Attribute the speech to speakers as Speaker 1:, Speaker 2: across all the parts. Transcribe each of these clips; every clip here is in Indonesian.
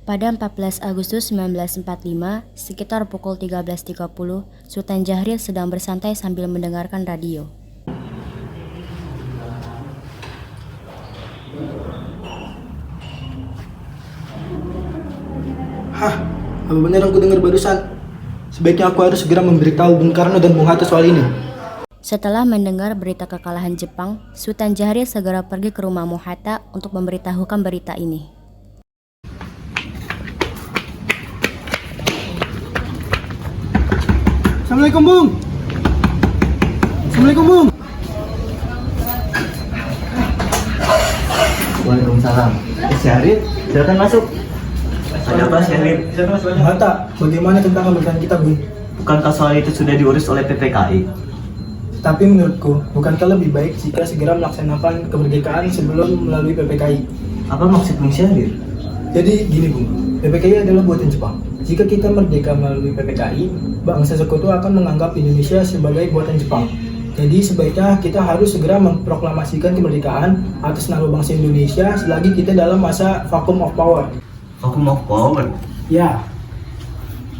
Speaker 1: Pada 14 Agustus 1945, sekitar pukul 13.30, Sultan Syahrir sedang bersantai sambil mendengarkan radio.
Speaker 2: Hah, apa benar aku dengar barusan? Sebaiknya aku harus segera memberitahu Bung Karno dan Bung Hatta soal ini.
Speaker 1: Setelah mendengar berita kekalahan Jepang, Sultan Syahrir segera pergi ke rumah Bung Hatta untuk memberitahukan berita ini.
Speaker 2: Assalamualaikum Bung. Assalamualaikum Bung.
Speaker 3: Waalaikumsalam. Syahrir, silakan masuk. Ada apa Syahrir?
Speaker 2: Bung Hatta, bagaimana tentang kemerdekaan kita Bung?
Speaker 3: Bukankah soal itu sudah diurus oleh PPKI?
Speaker 2: Tapi menurutku, bukankah lebih baik jika segera melaksanakan kemerdekaan sebelum melalui PPKI?
Speaker 3: Apa maksud Bung Syahrir?
Speaker 2: Jadi gini Bung, PPKI adalah buatan Jepang. Jika kita merdeka melalui PPKI, bangsa sekutu akan menganggap Indonesia sebagai buatan Jepang. Jadi sebaiknya kita harus segera memproklamasikan kemerdekaan atas nama bangsa Indonesia selagi kita dalam masa vacuum of power.
Speaker 3: Vacuum of power?
Speaker 2: Ya,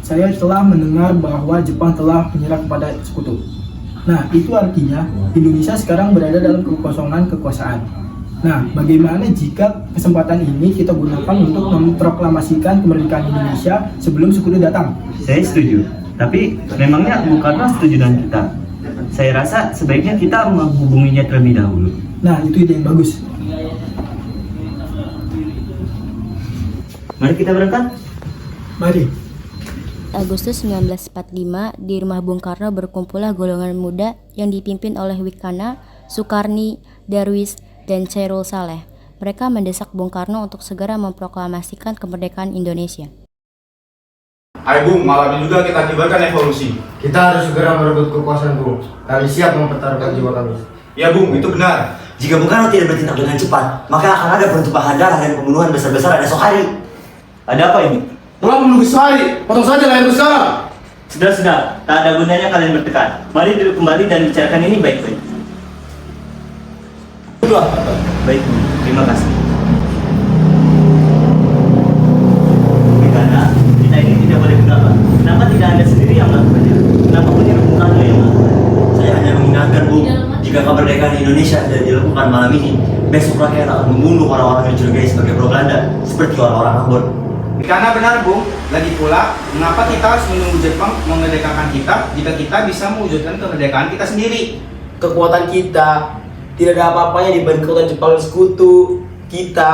Speaker 2: saya telah mendengar bahwa Jepang telah menyerah kepada sekutu. Nah, itu artinya Indonesia sekarang berada dalam kekosongan kekuasaan. Nah, bagaimana jika kesempatan ini kita gunakan untuk memproklamasikan kemerdekaan Indonesia sebelum sekutu datang?
Speaker 3: Saya setuju. Tapi memangnya Bung Karno setuju dengan kita? Saya rasa sebaiknya kita menghubunginya terlebih dahulu.
Speaker 2: Nah, itu ide yang bagus.
Speaker 3: Mari kita berangkat.
Speaker 2: Mari.
Speaker 1: Agustus 1945, di rumah Bung Karno berkumpullah golongan muda yang dipimpin oleh Wikana, Sukarni, Darwis, dan Chairul Saleh. Mereka mendesak Bung Karno untuk segera memproklamasikan kemerdekaan Indonesia.
Speaker 4: Ayo Bung, malam ini juga kita kibarkan evolusi.
Speaker 5: Kita harus segera merebut kekuasaan Bung. Kami siap mempertaruhkan jiwa kami.
Speaker 4: Ya Bung, itu benar.
Speaker 6: Jika Bung Karno tidak bertindak dengan cepat, maka akan ada pertumpahan darah dan pembunuhan besar-besaran esok hari.
Speaker 3: Ada apa ini?
Speaker 4: Pulang menunggu sehari, potong saja lehermu sekarang.
Speaker 3: Sudah, tak ada gunanya kalian bertekan. Mari duduk kembali dan bicarakan ini baik-baik. Baik, terima kasih. Karena kita ini tidak boleh kenapa. Kenapa tidak Anda sendiri yang melakukannya? Kenapa menyuruh Bung Karno yang melakukannya?
Speaker 6: Saya hanya mengingatkan Bung, jika kemerdekaan Indonesia tidak dilakukan malam ini, besok rakyat akan membunuh orang-orang yang dicurigai sebagai pro-Belanda, seperti orang-orang Ambon.
Speaker 4: Karena benar Bung, lagi pula, mengapa kita harus menunggu Jepang memerdekakan kita jika kita bisa mewujudkan kemerdekaan kita sendiri?
Speaker 5: Kekuatan kita tidak ada apa-apanya dibanding kekuatan Jepang dan sekutu. Kita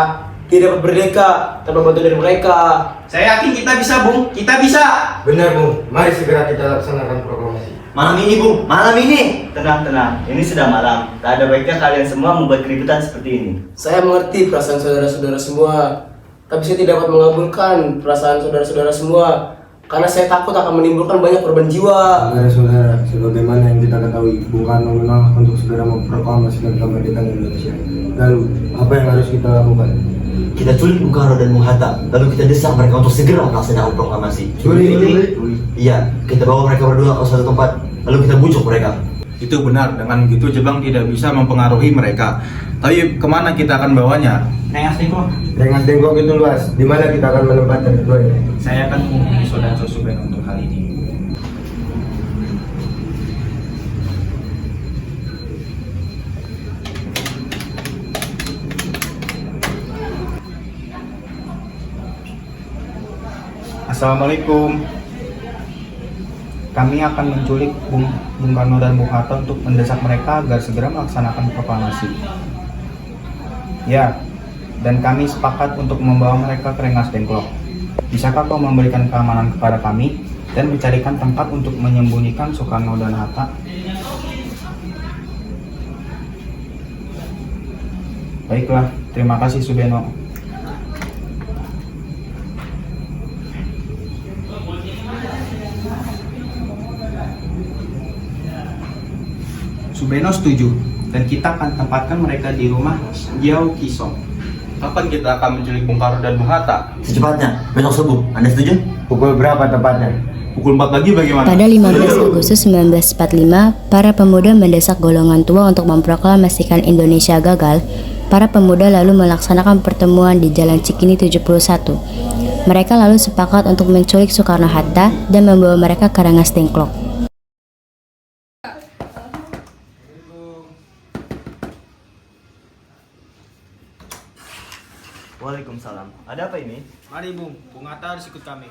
Speaker 5: tidak dapat merdeka tanpa bantuan dari mereka.
Speaker 4: Saya yakin kita bisa Bung, kita bisa.
Speaker 5: Benar Bung, mari segera kita laksanakan proklamasi.
Speaker 6: Malam ini Bung, malam ini!
Speaker 3: Tenang, ini sudah malam. Tak ada baiknya kalian semua membuat keributan seperti ini.
Speaker 5: Saya mengerti perasaan saudara-saudara semua, tapi saya tidak dapat mengabulkan perasaan saudara-saudara semua karena saya takut akan menimbulkan banyak korban jiwa.
Speaker 7: Saudara-saudara, sebagaimana yang kita ketahui, Bung Karno menolak untuk segera memproklamasikan kemerdekaan Indonesia. Lalu, apa yang harus kita lakukan?
Speaker 6: Kita culik Bung Karno dan Bung Hatta, lalu kita desak mereka untuk segera melaksanakan proklamasi.
Speaker 7: Culik?
Speaker 6: Iya, kita bawa mereka berdua ke suatu tempat, lalu kita bujuk mereka.
Speaker 4: Itu benar, dengan begitu Jepang tidak bisa mempengaruhi mereka. Tapi kemana kita akan bawanya?
Speaker 7: Rengas Dengklok itu luas, di mana kita akan menempatkan keduanya?
Speaker 4: Saya akan menghubungi Saudara Subeno untuk hal ini. Assalamualaikum. Kami akan menculik Bung Karno dan Bung Hatta untuk mendesak mereka agar segera melaksanakan proklamasi. Ya, dan kami sepakat untuk membawa mereka ke Rengas Dengklok. Bisakah kau memberikan keamanan kepada kami dan mencarikan tempat untuk menyembunyikan Soekarno dan Hatta? Baiklah, terima kasih Subeno. Subeno setuju, dan kita akan tempatkan mereka di rumah Jiao Kisong. Kapan kita akan menculik Bung Karno dan Bung Hatta?
Speaker 6: Secepatnya, besok subuh. Anda setuju?
Speaker 7: Pukul berapa tepatnya?
Speaker 4: Pukul 4 pagi bagaimana?
Speaker 1: Pada 15 Agustus 1945, para pemuda mendesak golongan tua untuk memproklamasikan Indonesia gagal. Para pemuda lalu melaksanakan pertemuan di Jalan Cikini 71. Mereka lalu sepakat untuk menculik Soekarno-Hatta dan membawa mereka ke Rengas Dengklok.
Speaker 3: Waalaikumsalam. Ada apa ini?
Speaker 2: Mari Bung Hatta harus ikut kami.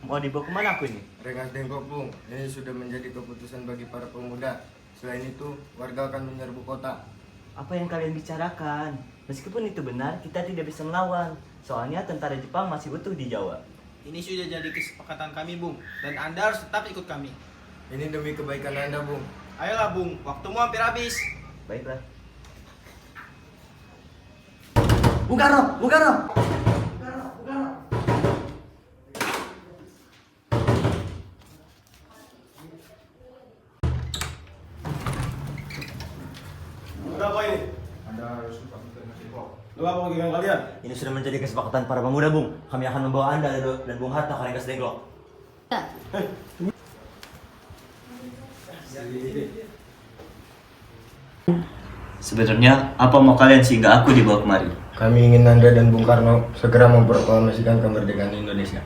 Speaker 3: Mau dibawa kemana aku ini?
Speaker 7: Rengas Dengklok, Bung. Ini sudah menjadi keputusan bagi para pemuda. Selain itu, warga akan menyerbu kota.
Speaker 3: Apa yang kalian bicarakan? Meskipun itu benar, kita tidak bisa melawan. Soalnya tentara Jepang masih utuh di Jawa.
Speaker 2: Ini sudah jadi kesepakatan kami Bung, dan Anda harus tetap ikut kami.
Speaker 7: Ini demi kebaikan Anda, Bung.
Speaker 2: Ayolah Bung, waktumu hampir habis.
Speaker 3: Baiklah.
Speaker 6: Bung Karno, Bung Karno.
Speaker 2: Berapa ini? Lu apa kegiatan kalian?
Speaker 6: Ini sudah menjadi kesepakatan para pemuda, Bung. Kami akan membawa Anda dan Bung Hatta ke Rengas Dengklok.
Speaker 3: Sebenarnya apa mau kalian sehingga aku dibawa kemari?
Speaker 7: Kami ingin Anda dan Bung Karno segera memproklamasikan kemerdekaan Indonesia.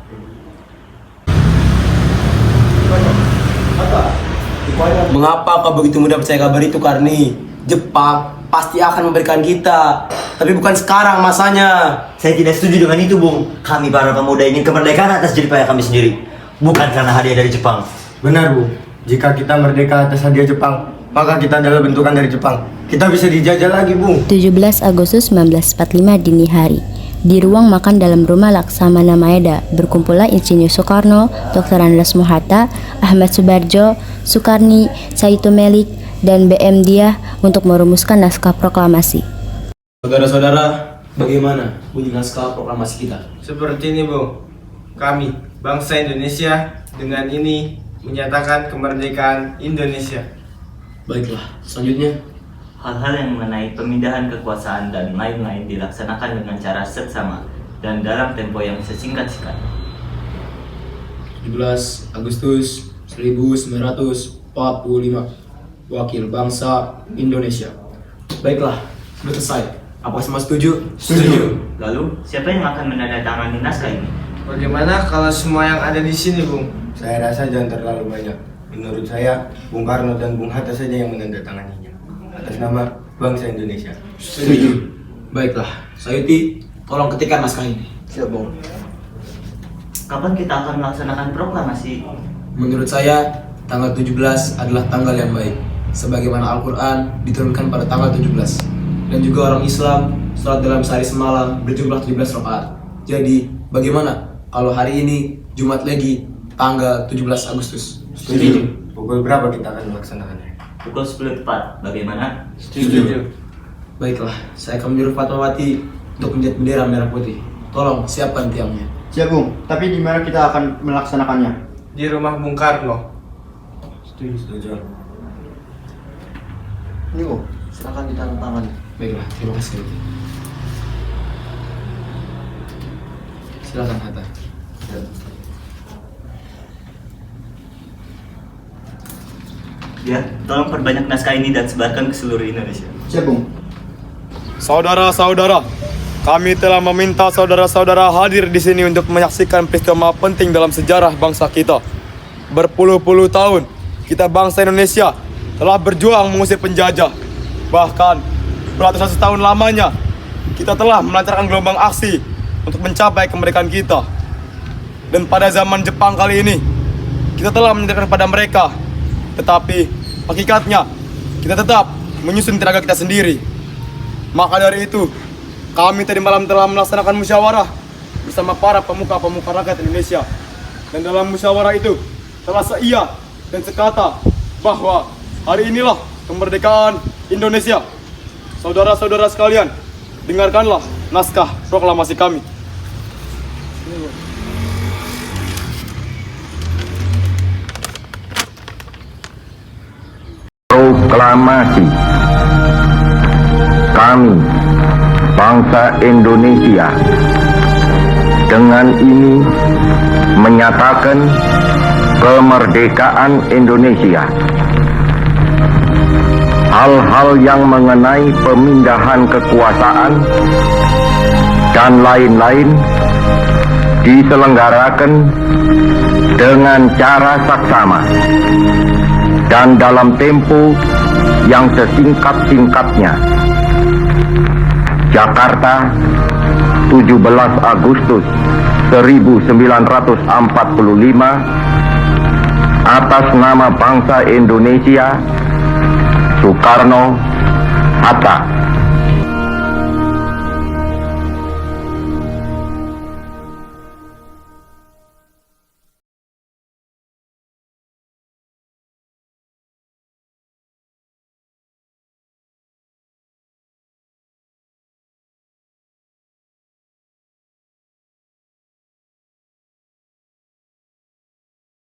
Speaker 5: Mengapa kau begitu mudah percaya kabar itu, Karni? Jepang pasti akan memberikan kita, tapi bukan sekarang masanya.
Speaker 6: Saya tidak setuju dengan itu, Bung. Kami para pemuda ingin kemerdekaan atas jeripaya kami sendiri, bukan karena hadiah dari Jepang.
Speaker 7: Benar, Bung. Jika kita merdeka atas hadiah Jepang, maka kita adalah bentukan dari Jepang. Kita bisa dijajah lagi, Bung.
Speaker 1: 17 Agustus 1945 dini hari. Di ruang makan dalam rumah Laksamana Maeda berkumpullah Insinyur Soekarno, Dr. Andes Mohatta, Ahmad Subarjo, Sukarni, Saito Melik, dan BM Diah untuk merumuskan naskah proklamasi.
Speaker 5: Saudara-saudara, bagaimana bunyi naskah proklamasi kita?
Speaker 2: Seperti ini Bung, kami bangsa Indonesia dengan ini menyatakan kemerdekaan Indonesia.
Speaker 5: Baiklah, selanjutnya.
Speaker 3: Hal-hal yang mengenai pemindahan kekuasaan dan lain-lain dilaksanakan dengan cara seksama dan dalam tempo yang sesingkat-singkat.
Speaker 2: 17 Agustus 1945, Wakil Bangsa Indonesia.
Speaker 5: Baiklah, sudah selesai. Apa semua setuju?
Speaker 3: Lalu, siapa yang akan menandatangani naskah ini?
Speaker 2: Bagaimana kalau semua yang ada di sini, Bung?
Speaker 7: Saya rasa jangan terlalu banyak. Menurut saya, Bung Karno dan Bung Hatta saja yang menandatanganinya atas nama bangsa Indonesia.
Speaker 5: Setuju. Baiklah, Sayuti, tolong ketikkan naskah ini.
Speaker 3: Siap, Bung. Kapan kita akan melaksanakan proklamasi?
Speaker 8: Menurut saya, tanggal 17 adalah tanggal yang baik. Sebagaimana Al-Quran diturunkan pada tanggal 17. Dan juga orang Islam, sholat dalam sehari semalam berjumlah 17 rakaat. Jadi, bagaimana kalau hari ini, Jumat Legi, tanggal 17 Agustus?
Speaker 7: Setuju. Pukul berapa kita akan melaksanakannya?
Speaker 3: Pukul 10 tepat. Bagaimana?
Speaker 8: Setuju. Baiklah, saya akan menyuruh Fatmawati untuk menjadi bendera merah putih. Tolong siapkan tiangnya.
Speaker 9: Siap, Bung. Tapi di mana kita akan melaksanakannya?
Speaker 2: Di rumah Bung Karno.
Speaker 7: Setuju.
Speaker 9: Ini, Bung. Silakan ditandatangani.
Speaker 8: Baiklah, terima kasih. Silakan Hatta.
Speaker 3: Ya, tolong perbanyak naskah ini dan sebarkan ke seluruh Indonesia.
Speaker 9: Siap, Bung.
Speaker 7: Saudara-saudara, kami telah meminta saudara-saudara hadir di sini untuk menyaksikan peristiwa penting dalam sejarah bangsa kita. Berpuluh-puluh tahun, kita bangsa Indonesia telah berjuang mengusir penjajah. Bahkan, beratus-ratus tahun lamanya, kita telah melancarkan gelombang aksi untuk mencapai kemerdekaan kita. Dan pada zaman Jepang kali ini, kita telah menyerahkan pada mereka. Tetapi, hakikatnya, kita tetap menyusun tenaga kita sendiri. Maka dari itu, kami tadi malam telah melaksanakan musyawarah bersama para pemuka-pemuka rakyat Indonesia. Dan dalam musyawarah itu, telah seia dan sekata bahwa hari inilah kemerdekaan Indonesia. Saudara-saudara sekalian, dengarkanlah naskah proklamasi kami.
Speaker 10: Proklamasi. Kami, bangsa Indonesia, dengan ini menyatakan kemerdekaan Indonesia. Hal-hal yang mengenai pemindahan kekuasaan dan lain-lain diselenggarakan dengan cara saksama dan dalam tempo yang sesingkat-singkatnya. Jakarta, 17 Agustus 1945, atas nama bangsa Indonesia, Soekarno, Hatta.